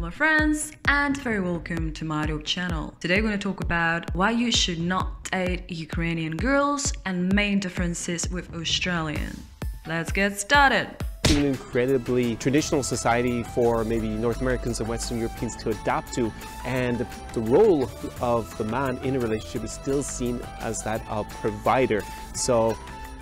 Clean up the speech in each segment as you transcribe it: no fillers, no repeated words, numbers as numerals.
my friends, and very welcome to my YouTube channel. Today we're going to talk about why you should not date Ukrainian girls and main differences with Australian. Let's get started. An incredibly traditional society for maybe North Americans and Western Europeans to adapt to, and the role of the man in a relationship is still seen as that of provider. So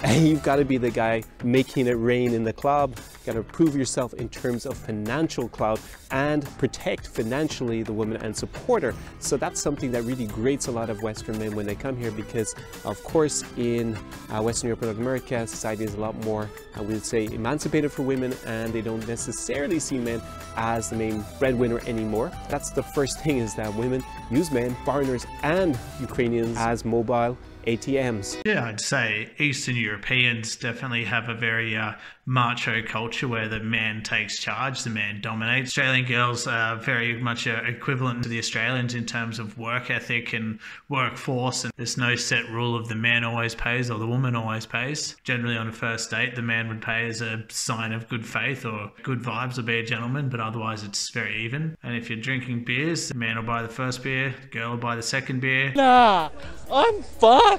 you've got to be the guy making it rain in the club. You've got to prove yourself in terms of financial clout and protect financially the woman and support her. So that's something that really grates a lot of Western men when they come here, because of course in Western Europe and North America, society is a lot more, I would say, emancipated for women, and they don't necessarily see men as the main breadwinner anymore. That's the first thing, is that women use men, foreigners and Ukrainians, as mobile ATMs. Yeah, I'd say Eastern Europeans definitely have a very macho culture where the man takes charge, the man dominates. Australian girls are very much equivalent to the Australians in terms of work ethic and workforce, and there's no set rule of the man always pays or the woman always pays. Generally on a first date, the man would pay as a sign of good faith or good vibes or be a gentleman, but otherwise it's very even. And if you're drinking beers, the man will buy the first beer, the girl will buy the second beer. Nah, I'm fucked!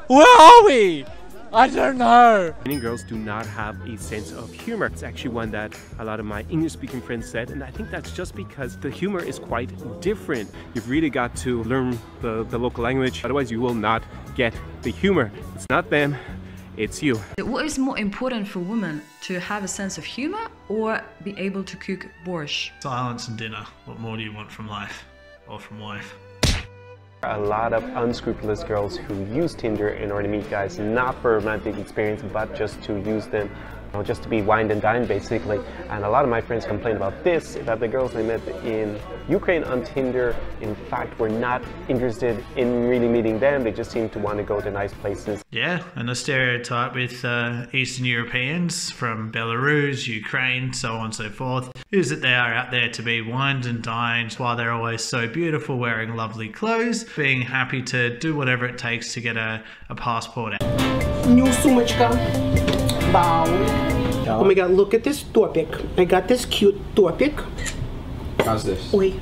Where are we? I don't know. Many girls do not have a sense of humor. It's actually one that a lot of my English-speaking friends said, and I think that's just because the humor is quite different. You've really got to learn the local language, otherwise you will not get the humor. It's not them, it's you. What is more important for women, to have a sense of humor or be able to cook borscht? Silence and dinner. What more do you want from life or from wife? A lot of unscrupulous girls who use Tinder in order to meet guys, not for a romantic experience, but just to use them, just to be wined and dined basically. And a lot of my friends complain about this, that the girls they met in Ukraine on Tinder, in fact, were not interested in really meeting them. They just seem to want to go to nice places. Yeah, and the stereotype with Eastern Europeans from Belarus, Ukraine, so on and so forth, is that they are out there to be wined and dined while they're always so beautiful, wearing lovely clothes, being happy to do whatever it takes to get a passport out. New sumachka. Wow. Oh my god, look at this topic. I got this cute topic. How's this? Wait.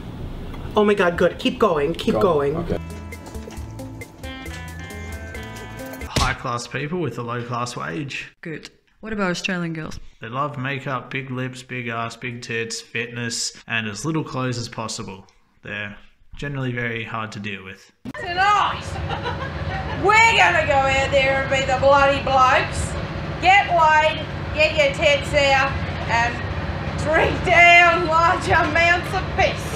Oh my god, good. Keep going. Keep going. Okay. High-class people with a low-class wage. Good. What about Australian girls? They love makeup, big lips, big ass, big tits, fitness, and as little clothes as possible. They're generally very hard to deal with. Tonight, we're gonna go out there and be the bloody blokes. Get laid, get your tits out, and drink down large amounts of piss.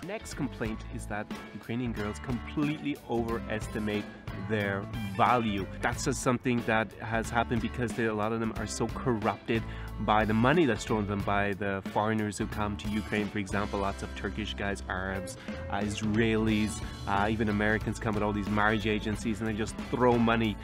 Next complaint is that Ukrainian girls completely overestimate their value. That's just something that has happened because a lot of them are so corrupted by the money that's thrown them by the foreigners who come to Ukraine. For example, lots of Turkish guys, Arabs, Israelis, even Americans come with all these marriage agencies, and they just throw money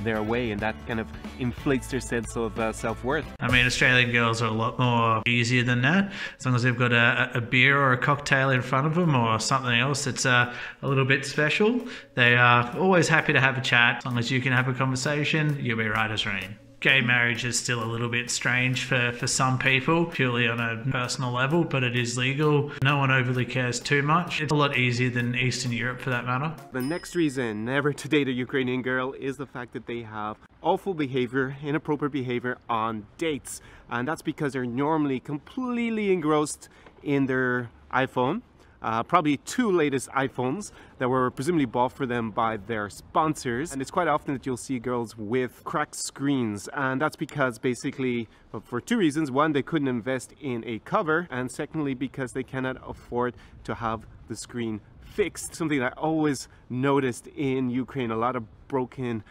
their way, and that kind of inflates their sense of self-worth. I mean, Australian girls are a lot more easier than that. As long as they've got a beer or a cocktail in front of them or something else that's a little bit special, they are always happy to have a chat. As long as you can have a conversation, you'll be right as rain. Gay marriage is still a little bit strange for some people, purely on a personal level, but it is legal. No one overly cares too much. It's a lot easier than Eastern Europe for that matter. The next reason never to date a Ukrainian girl is the fact that they have awful behavior, inappropriate behavior on dates. And that's because they're normally completely engrossed in their iPhone. Probably two latest iPhones that were presumably bought for them by their sponsors, and it's quite often that you'll see girls with cracked screens, and that's because basically for two reasons. One, they couldn't invest in a cover, and secondly because they cannot afford to have the screen fixed. Something I always noticed in Ukraine, a lot of broken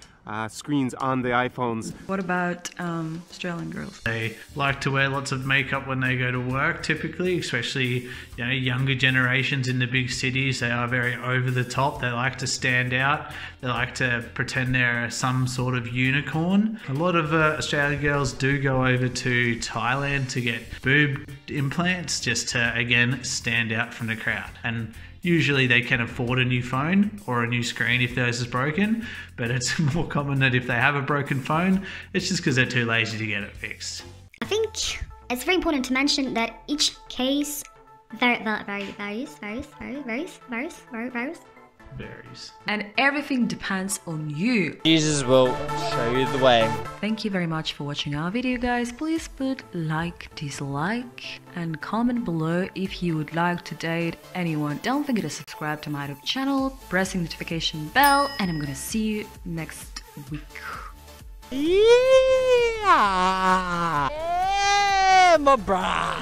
screens on the iPhones. What about Australian girls? They like to wear lots of makeup when they go to work, typically, especially younger generations in the big cities. They are very over the top. They like to stand out. They like to pretend they're some sort of unicorn. A lot of Australian girls do go over to Thailand to get boob implants just to, again, stand out from the crowd. And Usually they can afford a new phone or a new screen if theirs is broken, but it's more common that if they have a broken phone, it's just because they're too lazy to get it fixed. I think it's very important to mention that each case varies. And everything depends on you. Jesus will show you the way. Thank you very much for watching our video, guys. Please put like, dislike and comment below if you would like to date anyone. Don't forget to subscribe to my YouTube channel, pressing the notification bell, and I'm gonna see you next week. Yeah, my bra.